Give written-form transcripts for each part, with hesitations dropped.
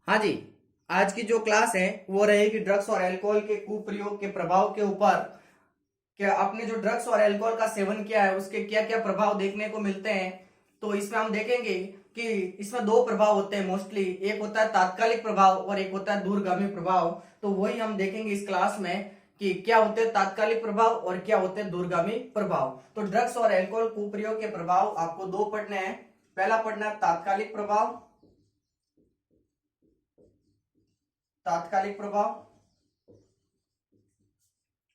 हाँ जी। आज की जो क्लास है वो रहेगी ड्रग्स और अल्कोहल के कुप्रयोग के प्रभाव के ऊपर। क्या आपने जो ड्रग्स और अल्कोहल का सेवन किया है उसके क्या क्या प्रभाव देखने को मिलते हैं। तो इसमें हम देखेंगे कि इसमें दो प्रभाव होते हैं मोस्टली। एक होता है तात्कालिक प्रभाव और एक होता है दूरगामी प्रभाव। तो वही हम देखेंगे इस क्लास में कि क्या होते हैं तात्कालिक प्रभाव और क्या होते हैं दूरगामी प्रभाव। तो ड्रग्स और अल्कोहल कुप्रयोग के प्रभाव आपको दो पढ़ने हैं। पहला पढ़ना है तात्कालिक प्रभाव, तात्कालिक प्रभाव,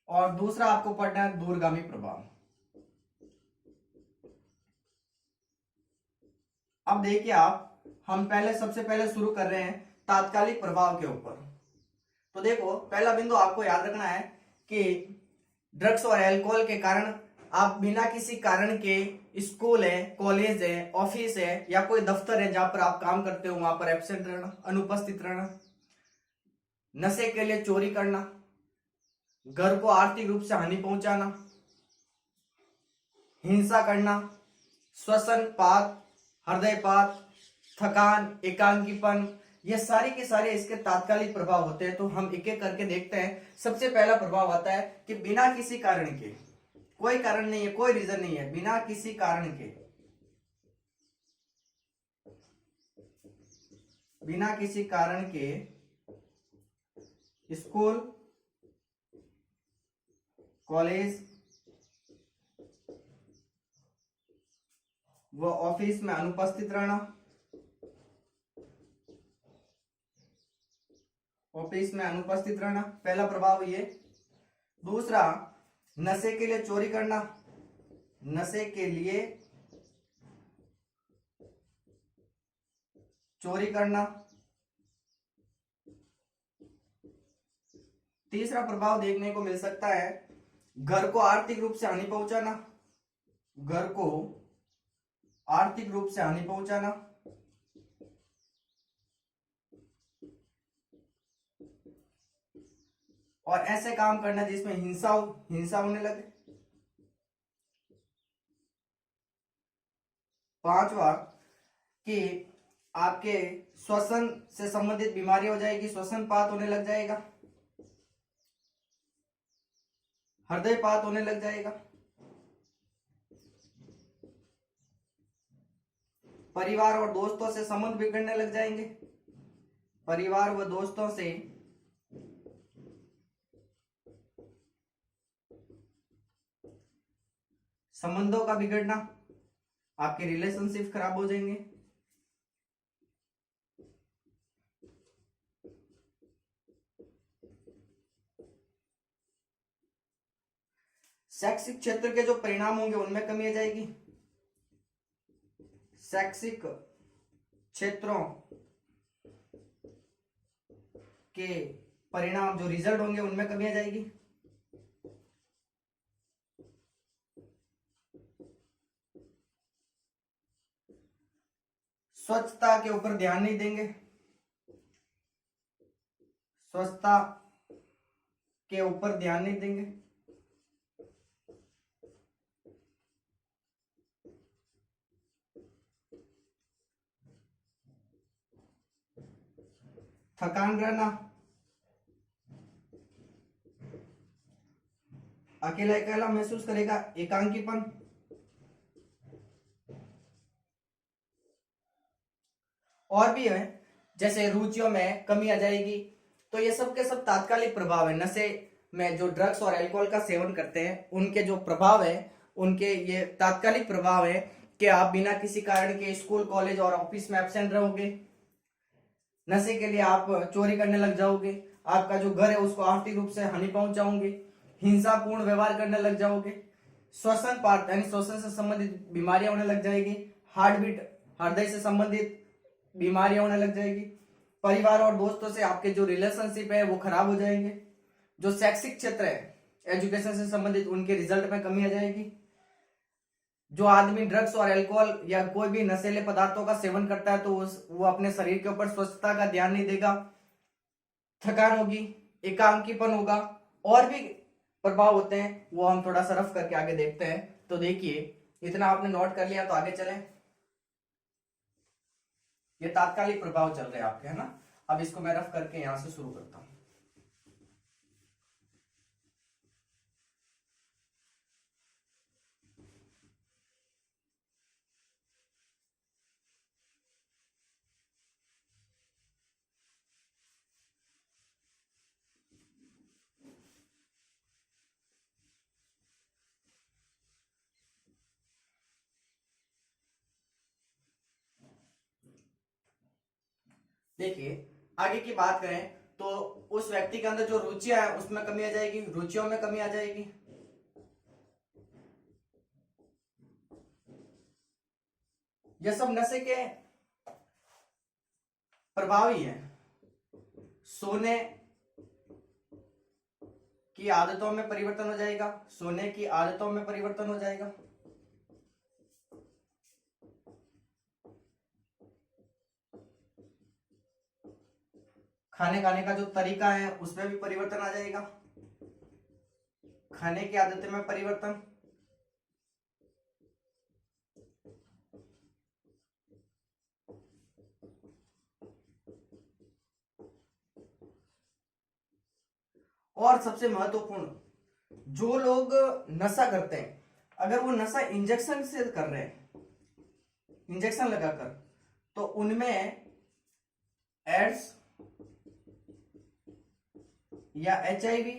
और दूसरा आपको पढ़ना है दूरगामी प्रभाव। अब देखिए आप, हम पहले सबसे पहले शुरू कर रहे हैं तात्कालिक प्रभाव के ऊपर। तो देखो, पहला बिंदु आपको याद रखना है कि ड्रग्स और अल्कोहल के कारण आप बिना किसी कारण के स्कूल है, कॉलेज है, ऑफिस है या कोई दफ्तर है जहां पर आप काम करते हो वहां पर एब्सेंट रहना, अनुपस्थित रहना, नशे के लिए चोरी करना, घर को आर्थिक रूप से हानि पहुंचाना, हिंसा करना, श्वसनपात, हृदयपात, थकान, एकांकीपन, ये सारी के सारे इसके तात्कालिक प्रभाव होते हैं। तो हम एक एक करके देखते हैं। सबसे पहला प्रभाव आता है कि बिना किसी कारण के, कोई कारण नहीं है, कोई रीजन नहीं है, बिना किसी कारण के, बिना किसी कारण के स्कूल, कॉलेज व ऑफिस में अनुपस्थित रहना, ऑफिस में अनुपस्थित रहना, पहला प्रभाव ये। दूसरा, नशे के लिए चोरी करना, नशे के लिए चोरी करना। तीसरा प्रभाव देखने को मिल सकता है घर को आर्थिक रूप से हानि पहुंचाना, घर को आर्थिक रूप से हानि पहुंचाना। और ऐसे काम करना जिसमें हिंसा होने लगे। पांचवा, कि आपके श्वसन से संबंधित बीमारी हो जाएगी, श्वसनपात होने लग जाएगा, हृदयपात होने लग जाएगा, परिवार और दोस्तों से संबंध बिगड़ने लग जाएंगे, परिवार व दोस्तों से संबंधों का बिगड़ना, आपके रिलेशनशिप खराब हो जाएंगे। शैक्षिक क्षेत्र के जो परिणाम होंगे उनमें कमी आ जाएगी, शैक्षिक क्षेत्रों के परिणाम जो रिजल्ट होंगे उनमें कमी आ जाएगी। स्वच्छता के ऊपर ध्यान नहीं देंगे, स्वच्छता के ऊपर ध्यान नहीं देंगे। थकान रहना, अकेला अकेला महसूस करेगा, एकांकीपन, और भी है जैसे रुचियों में कमी आ जाएगी। तो ये सब के सब तात्कालिक प्रभाव है। नशे में जो ड्रग्स और अल्कोहल का सेवन करते हैं उनके जो प्रभाव है, उनके ये तात्कालिक प्रभाव है कि आप बिना किसी कारण के स्कूल, कॉलेज और ऑफिस में एब्सेंट रहोगे, नशे के लिए आप चोरी करने लग जाओगे, आपका जो घर है उसको आर्थिक रूप से हानि पहुंचाओगे, हिंसापूर्ण व्यवहार करने लग जाओगे, श्वसन पार्ट यानी श्वसन से संबंधित बीमारियां होने लग जाएगी, हार्ट बीट, हृदय से संबंधित बीमारियां होने लग जाएगी, परिवार और दोस्तों से आपके जो रिलेशनशिप है वो खराब हो जाएंगे, जो शैक्षिक क्षेत्र है, एजुकेशन से संबंधित, उनके रिजल्ट में कमी आ जाएगी। जो आदमी ड्रग्स और अल्कोहल या कोई भी नशीले पदार्थों का सेवन करता है तो वो अपने शरीर के ऊपर स्वच्छता का ध्यान नहीं देगा, थकान होगी, एकांकीपन होगा, और भी प्रभाव होते हैं वो हम थोड़ा सा रफ करके आगे देखते हैं। तो देखिए, इतना आपने नोट कर लिया तो आगे चलें। ये तात्कालिक प्रभाव चल रहे हैं आपके, है ना। अब इसको मैं रफ करके यहां से शुरू करता हूं। देखिए, आगे की बात करें तो उस व्यक्ति के अंदर जो रुचियां है उसमें कमी आ जाएगी, रुचियों में कमी आ जाएगी। ये सब नशे के प्रभाव ही है। सोने की आदतों में परिवर्तन हो जाएगा, सोने की आदतों में परिवर्तन हो जाएगा। खाने खाने का जो तरीका है उसमें भी परिवर्तन आ जाएगा, खाने की आदतें में परिवर्तन। और सबसे महत्वपूर्ण, जो लोग नशा करते हैं, अगर वो नशा इंजेक्शन से कर रहे हैं, इंजेक्शन लगाकर, तो उनमें एड्स या HIV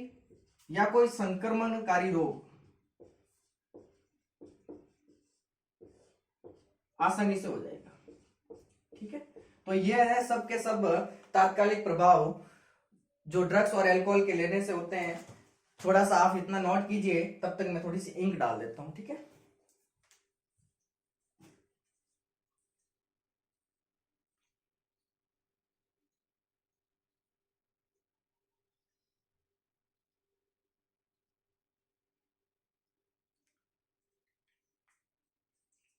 या कोई संक्रमणकारी रोग आसानी से हो जाएगा। ठीक है, तो यह है सब के सब तात्कालिक प्रभाव जो ड्रग्स और अल्कोहल के लेने से होते हैं। थोड़ा सा आप इतना नोट कीजिए, तब तक मैं थोड़ी सी इंक डाल देता हूं। ठीक है,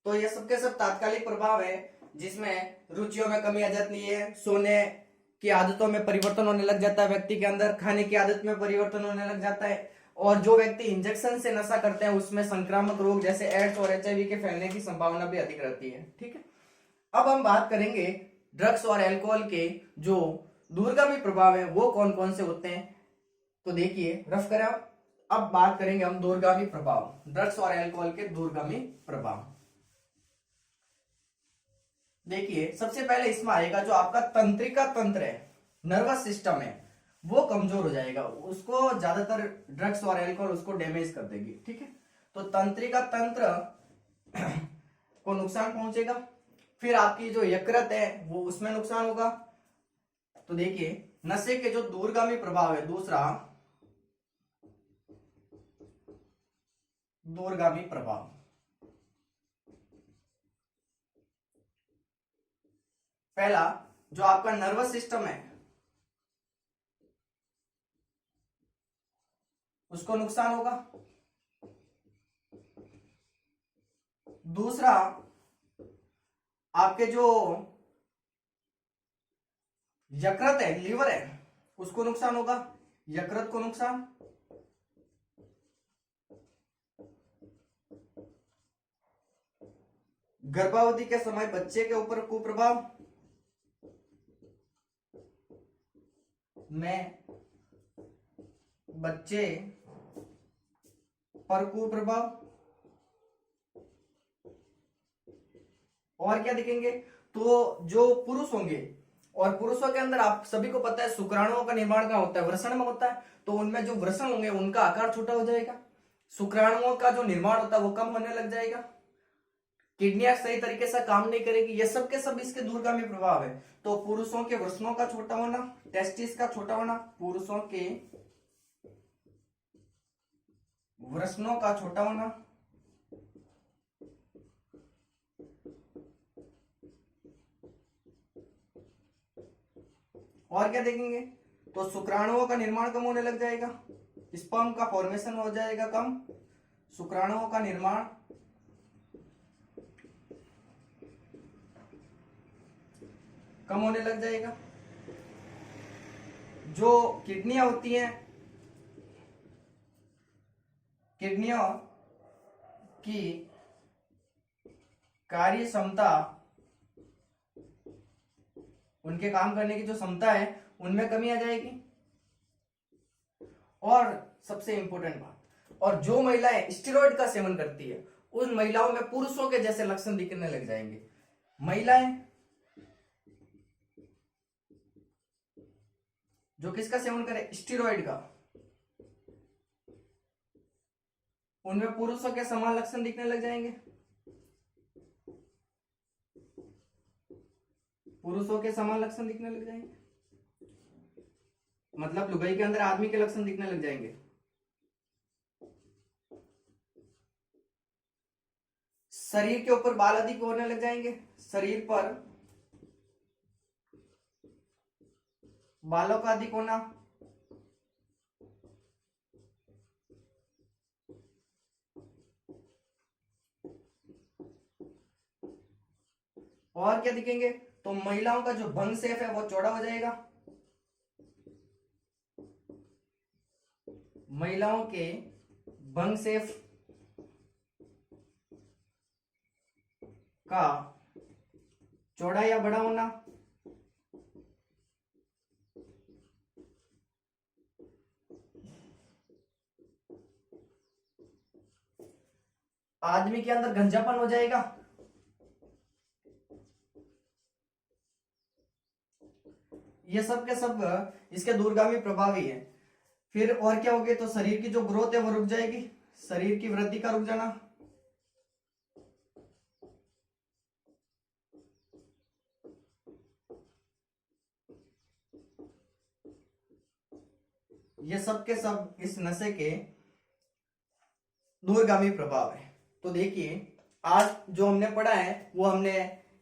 तो ये सबके सब तात्कालिक प्रभाव है, जिसमें रुचियों में कमी आ जाती है, सोने की आदतों में परिवर्तन होने लग जाता है व्यक्ति के अंदर, खाने की आदत में परिवर्तन होने लग जाता है, और जो व्यक्ति इंजेक्शन से नशा करते हैं उसमें संक्रामक रोग जैसे एड्स और HIV के फैलने की संभावना भी अधिक रहती है। ठीक है, अब हम बात करेंगे ड्रग्स और अल्कोहल के जो दूरगामी प्रभाव है वो कौन कौन से होते हैं। तो देखिए, रफ करें आप। अब बात करेंगे हम दूरगामी प्रभाव, ड्रग्स और अल्कोहल के दूरगामी प्रभाव। देखिए, सबसे पहले इसमें आएगा जो आपका तंत्रिका तंत्र है, नर्वस सिस्टम है, वो कमजोर हो जाएगा, उसको ज्यादातर ड्रग्स और अल्कोहल उसको डैमेज कर देगी। ठीक है, तो तंत्रिका तंत्र को नुकसान पहुंचेगा। फिर आपकी जो यकृत है वो उसमें नुकसान होगा। तो देखिए, नशे के जो दूरगामी प्रभाव है, दूसरा दूरगामी प्रभाव, पहला जो आपका नर्वस सिस्टम है उसको नुकसान होगा। दूसरा, आपके जो यकृत है, लीवर है, उसको नुकसान होगा, यकृत को नुकसान। गर्भावधि के समय बच्चे के ऊपर कुप्रभाव में, बच्चे पर कुप्रभाव। और क्या दिखेंगे, तो जो पुरुष होंगे, और पुरुषों के अंदर आप सभी को पता है शुक्राणुओं का निर्माण कहां होता है, वृषण में होता है, तो उनमें जो वृषण होंगे उनका आकार छोटा हो जाएगा, शुक्राणुओं का जो निर्माण होता है वो कम होने लग जाएगा, किडनियां सही तरीके से काम नहीं करेगी। ये सब के सब इसके दूरगामी प्रभाव है। तो पुरुषों के वृषणों का छोटा होना, टेस्टिस का छोटा होना, पुरुषों के वृषणों का छोटा होना, और क्या देखेंगे, तो शुक्राणुओं का निर्माण कम होने लग जाएगा, स्पर्म का फॉर्मेशन हो जाएगा कम, शुक्राणुओं का निर्माण कम होने लग जाएगा। जो किडनियां होती हैं, किडनियों की कार्य क्षमता उनके काम करने की जो क्षमता है उनमें कमी आ जाएगी। और सबसे इंपॉर्टेंट बात, और जो महिलाएं स्टेरॉइड का सेवन करती है उन महिलाओं में पुरुषों के जैसे लक्षण दिखने लग जाएंगे। महिलाएं जो किसका सेवन करे, स्टेरॉइड का, उनमें पुरुषों के समान लक्षण दिखने लग जाएंगे। पुरुषों के समान लक्षण दिखने लग जाएंगे, मतलब लुगाई के अंदर आदमी के लक्षण दिखने लग जाएंगे। शरीर के ऊपर बाल अधिक होने लग जाएंगे, शरीर पर बालों का अधिक होना, और क्या दिखेंगे, तो महिलाओं का जो भंग शेप है वो चौड़ा हो जाएगा। महिलाओं के भंग शेप का चौड़ा या बड़ा होना, आदमी के अंदर गंजापन हो जाएगा। ये सब के सब इसके दूरगामी प्रभाव ही है। फिर और क्या हो गया, तो शरीर की जो ग्रोथ है वो रुक जाएगी, शरीर की वृद्धि का रुक जाना। ये सब के सब इस नशे के दूरगामी प्रभाव है। तो देखिए आज जो हमने पढ़ा है वो हमने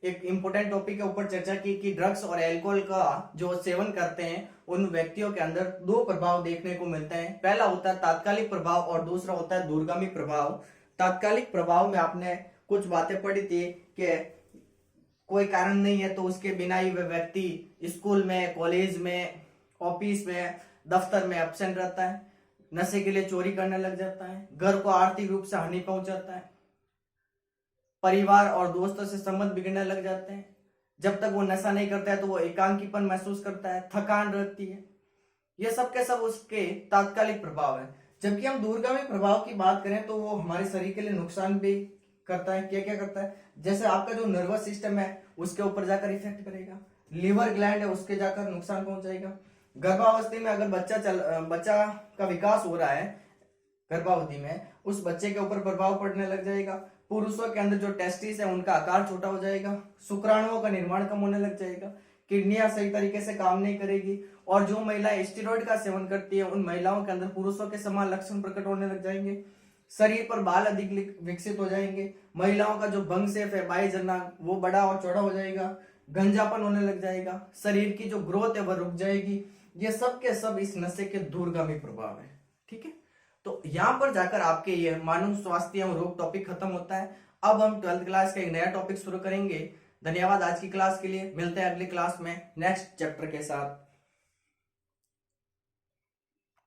एक इंपॉर्टेंट टॉपिक के ऊपर चर्चा की कि ड्रग्स और अल्कोहल का जो सेवन करते हैं उन व्यक्तियों के अंदर दो प्रभाव देखने को मिलते हैं। पहला होता है तात्कालिक प्रभाव और दूसरा होता है दूरगामी प्रभाव। तात्कालिक प्रभाव में आपने कुछ बातें पढ़ी थी कि कोई कारण नहीं है तो उसके बिना ही वह व्यक्ति स्कूल में, कॉलेज में, ऑफिस में, दफ्तर में एब्सेंट रहता है, नशे के लिए चोरी करने लग जाता है, घर को आर्थिक रूप से हानि पहुंचाता है, परिवार और दोस्तों से संबंध बिगड़ने लग जाते हैं। जब तक वो नशा नहीं करता है तो वो एकांकीपन महसूस करता है, थकान रहती है। ये सब के सब उसके तात्कालिक प्रभाव है। जबकि हम दूरगामी प्रभाव की बात करें तो वो हमारे शरीर के लिए नुकसान भी करता है। क्या क्या करता है, जैसे आपका जो नर्वस सिस्टम है उसके ऊपर जाकर इफेक्ट करेगा, लिवर ग्लैंड है उसके जाकर नुकसान पहुंचाएगा। गर्भावस्था में अगर बच्चा का विकास हो रहा है गर्भावधि में, उस बच्चे के ऊपर प्रभाव पड़ने लग जाएगा। पुरुषों के अंदर जो टेस्टिस है उनका आकार छोटा हो जाएगा, शुक्राणुओं का निर्माण कम होने लग जाएगा, किडनियां सही तरीके से काम नहीं करेगी। और जो महिलाएं स्टेरॉइड का सेवन करती है उन महिलाओं के अंदर पुरुषों के समान लक्षण प्रकट होने लग जाएंगे, शरीर पर बाल अधिक विकसित हो जाएंगे, महिलाओं का जो भंग शेप है बाह्य जनांग वो बड़ा और चौड़ा हो जाएगा, गंजापन होने लग जाएगा, शरीर की जो ग्रोथ है वह रुक जाएगी। ये सब के सब इस नशे के दूरगामी प्रभाव है। ठीक है, तो यहां पर जाकर आपके ये मानव स्वास्थ्य एवं रोग टॉपिक खत्म होता है। अब हम 12th क्लास का एक नया टॉपिक शुरू करेंगे। धन्यवाद आज की क्लास के लिए, मिलते हैं अगली क्लास में नेक्स्ट चैप्टर के साथ।